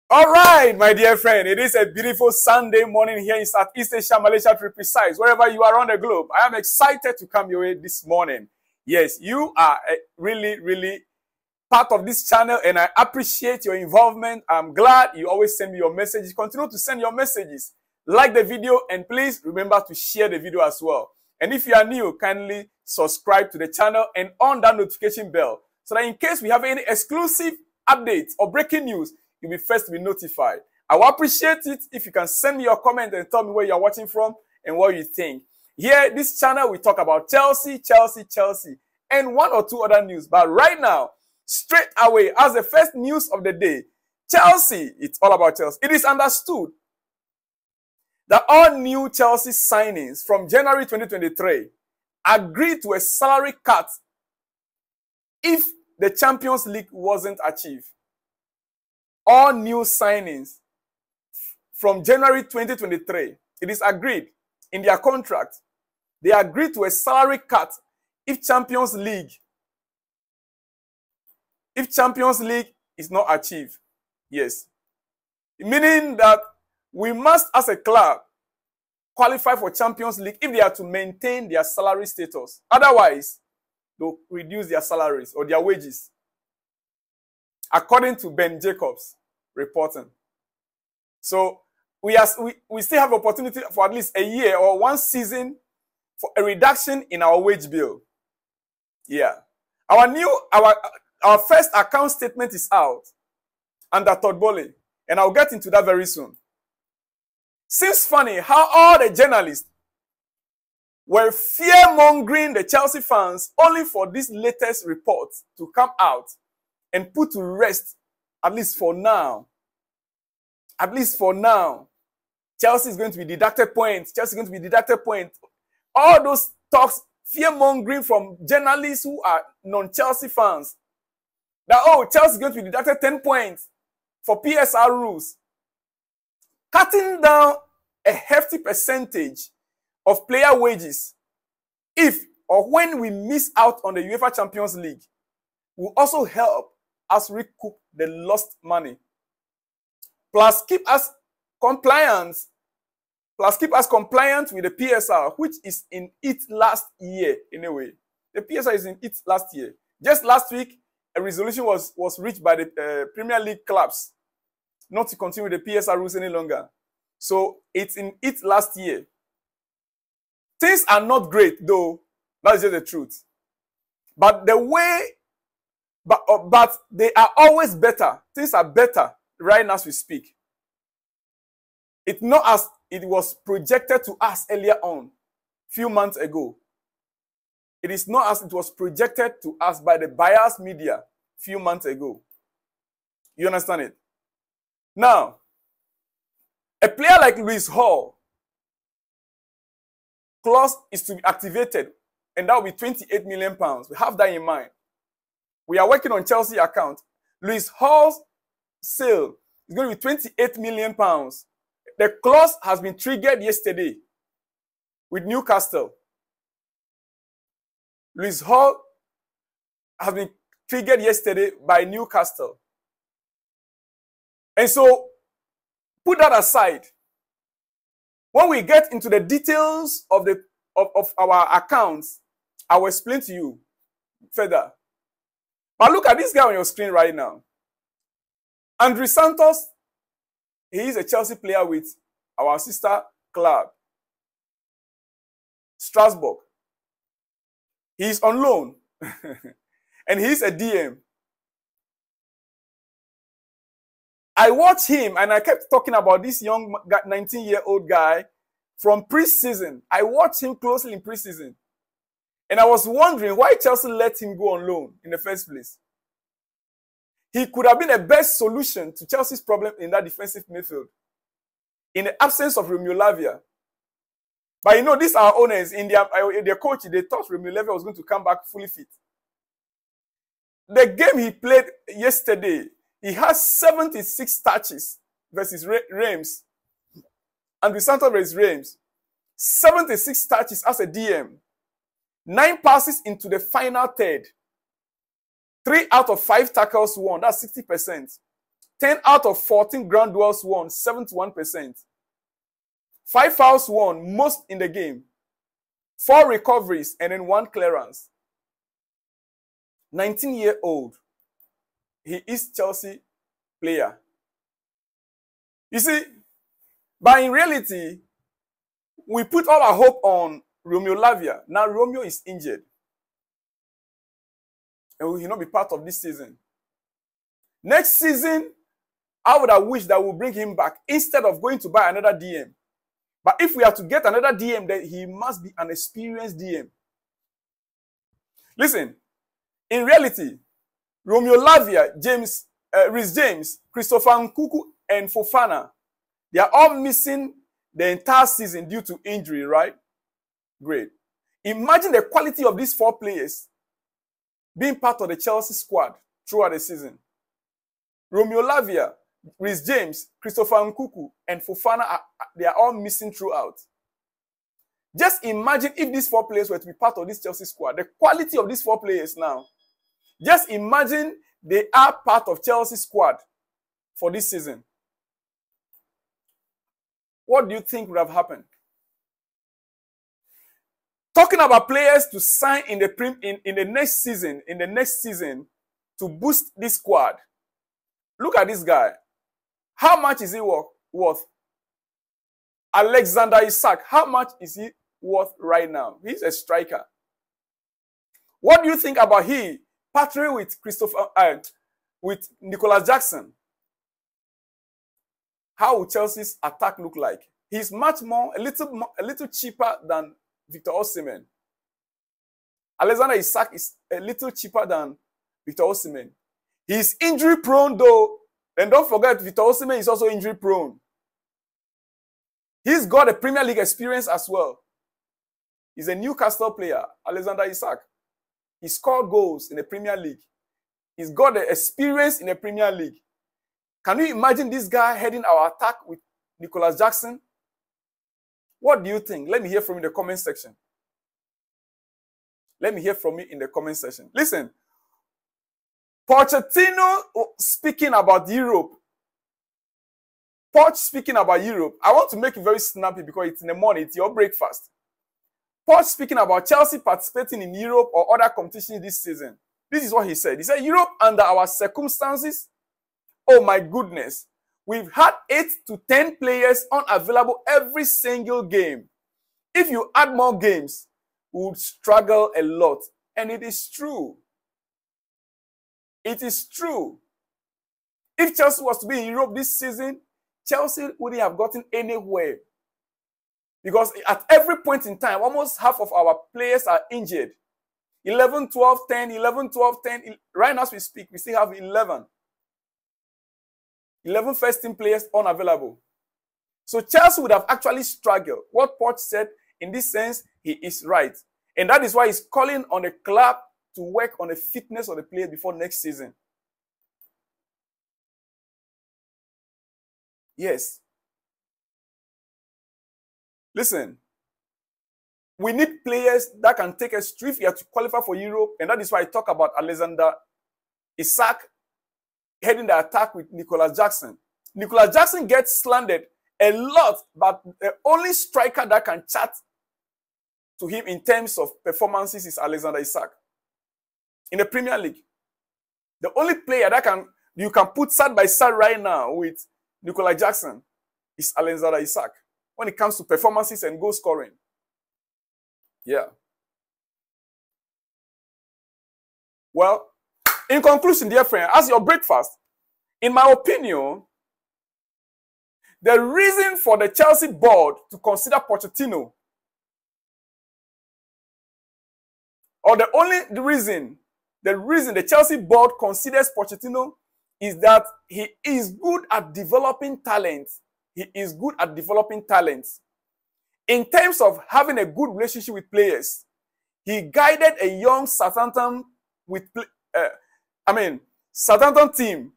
All right, my dear friend, it is a beautiful Sunday morning here in Southeast Asia, Malaysia to be precise. Wherever you are on the globe, I am excited to come your way this morning. Yes, you are really part of this channel and I appreciate your involvement. I'm glad you always send me your messages. Continue to send your messages. Like the video and please remember to share the video as well. And if you are new, kindly subscribe to the channel and on that notification bell so that in case we have any exclusive updates or breaking news, you'll be first to be notified. I will appreciate it if you can send me your comment and tell me where you're watching from and what you think. Here, this channel, we talk about Chelsea, and one or two other news. But right now, straight away, as the first news of the day, Chelsea, it's all about Chelsea. It is understood that all new Chelsea signings from January 2023 agreed to a salary cut if the Champions League wasn't achieved. All new signings from January 2023, it is agreed in their contract. They agreed to a salary cut if Champions League is not achieved. Yes. Meaning that we must, as a club, qualify for Champions League if they are to maintain their salary status. Otherwise, they'll reduce their salaries or their wages. According to Ben Jacobs reporting. So we still have opportunity for at least a year or one season for a reduction in our wage bill. Yeah. Our first account statement is out under Todd Bowley, and I'll get into that very soon. Seems funny how all the journalists were fear-mongering the Chelsea fans only for this latest report to come out and put to rest, at least for now. At least for now. Chelsea is going to be deducted points. Chelsea is going to be deducted points. All those talks, fear-mongering from journalists who are non-Chelsea fans. That, oh, Chelsea is going to be deducted 10 points for PSR rules. Cutting down a hefty percentage of player wages if or when we miss out on the UEFA Champions League will also help us recoup the lost money. Plus keep us compliant with the PSR, which is in its last year anyway. The PSR is in its last year. Just last week, a resolution was reached by the Premier League clubs not to continue with the PSR rules any longer. So it's in its last year. Things are not great though. That's just the truth. But the way, but they are always better. Things are better right now as we speak. It's not as it was projected to us earlier on, few months ago. It is not as it was projected to us by the biased media few months ago. You understand it? Now, a player like Lewis Hall, clause is to be activated, and that will be £28 million. We have that in mind. We are working on Chelsea account. Lewis Hall's sale is going to be £28 million. The clause has been triggered yesterday with Newcastle. Lewis Hall has been triggered yesterday by Newcastle. And so, put that aside. When we get into the details of our accounts, I will explain to you further. But look at this guy on your screen right now. Andre Santos, he is a Chelsea player with our sister club, Strasbourg. He is on loan. And he is a DM. I watched him and I kept talking about this young 19-year-old guy from pre-season. I watched him closely in pre-season. And I was wondering why Chelsea let him go on loan in the first place. He could have been the best solution to Chelsea's problem in that defensive midfield. In the absence of Romeo Lavia. But you know, these are owners. In their coach, they thought Romeo Lavia was going to come back fully fit. The game he played yesterday, he has 76 touches versus Reims. And Santos versus Reims. 76 touches as a DM. 9 passes into the final third. 3 out of 5 tackles won. That's 60%. 10 out of 14 ground duels won, 71%. 5 fouls won, most in the game. 4 recoveries and then 1 clearance. 19-year-old. He is Chelsea player. You see, but in reality, we put all our hope on Romeo Lavia. Now Romeo is injured. And will he not be part of this season? Next season, I would have wished that we'll bring him back instead of going to buy another DM. But if we are to get another DM, then he must be an experienced DM. Listen, in reality, Romeo Lavia, Reece James, Christopher Nkunku, and Fofana, they are all missing the entire season due to injury, right? Great. Imagine the quality of these 4 players being part of the Chelsea squad throughout the season. Romeo Lavia, Reece James, Christopher Nkunku, and Fofana, they are all missing throughout. Just imagine if these 4 players were to be part of this Chelsea squad. The quality of these 4 players now. Just imagine they are part of Chelsea squad for this season. What do you think would have happened? Talking about players to sign in the next season to boost this squad. Look at this guy. How much is he worth? Alexander Isak. How much is he worth right now? He's a striker. What do you think about he partnering with Nicolas Jackson? How will Chelsea's attack look like? He's much more, a little cheaper than Victor Osimhen. Alexander Isak is a little cheaper than Victor Osimhen. He's injury prone though. And don't forget, Victor Osimhen is also injury prone. He's got a Premier League experience as well. He's a Newcastle player, Alexander Isak. He scored goals in the Premier League. He's got the experience in the Premier League. Can you imagine this guy heading our attack with Nicolas Jackson? What do you think? Let me hear from you in the comment section. Let me hear from you in the comment section. Listen, Pochettino speaking about Europe. Poch speaking about Europe. I want to make it very snappy because it's in the morning. It's your breakfast. Poch speaking about Chelsea participating in Europe or other competitions this season. This is what he said. He said, Europe under our circumstances, oh my goodness, we've had 8 to 10 players unavailable every single game. If you add more games, we would struggle a lot. And it is true. It is true. If Chelsea was to be in Europe this season, Chelsea wouldn't have gotten anywhere. Because at every point in time, almost half of our players are injured. 11, 12, 10, 11, 12, 10. Right now as we speak, we still have 11. 11 first team players unavailable. So Chelsea would have actually struggled. What Poch said, in this sense, he is right. And that is why he's calling on the club to work on the fitness of the players before next season. Yes. Listen, we need players that can take us through if we are to qualify for Europe. And that is why I talk about Alexander Isak heading the attack with Nicolas Jackson. Nicolas Jackson gets slandered a lot, but the only striker that can chat to him in terms of performances is Alexander Isak. In the Premier League, the only player that you can put side by side right now with Nicolas Jackson is Alexander Isak when it comes to performances and goal scoring. Yeah. Well, in conclusion, dear friend, as your breakfast, in my opinion, the reason for the Chelsea board to consider Pochettino, or the only reason the Chelsea board considers Pochettino is that he is good at developing talent. He is good at developing talent. In terms of having a good relationship with players, he guided a young Southampton Southampton team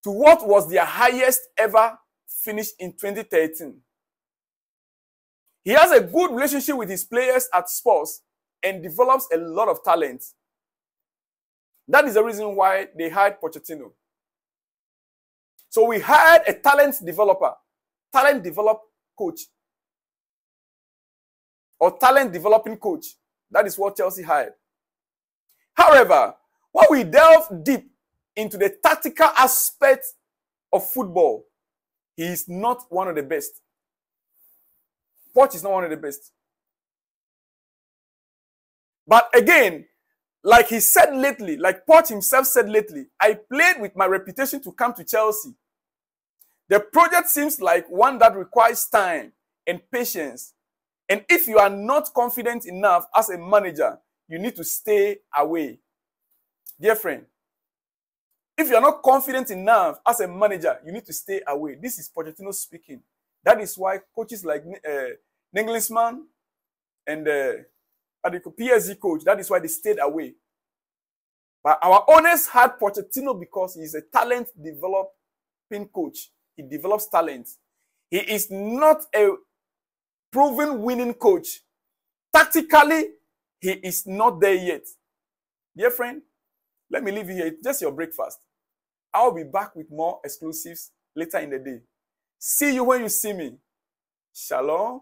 to what was their highest ever finish in 2013. He has a good relationship with his players at Spurs and develops a lot of talent. That is the reason why they hired Pochettino. So we hired a talent develop coach, or talent developing coach. That is what Chelsea hired. However, when we delve deep into the tactical aspect of football, he is not one of the best. Poch is not one of the best. But again, like he said lately, like Poch himself said lately, I played with my reputation to come to Chelsea. The project seems like one that requires time and patience. And if you are not confident enough as a manager, you need to stay away. Dear friend, if you are not confident enough as a manager, you need to stay away. This is Pochettino speaking. That is why coaches like Nagelsmann and the PSG coach, that is why they stayed away. But our owners had Pochettino because he is a talent developing coach. He develops talent. He is not a proven winning coach. Tactically, he is not there yet. Dear friend, let me leave you here. It's just your breakfast. I'll be back with more exclusives later in the day. See you when you see me. Shalom.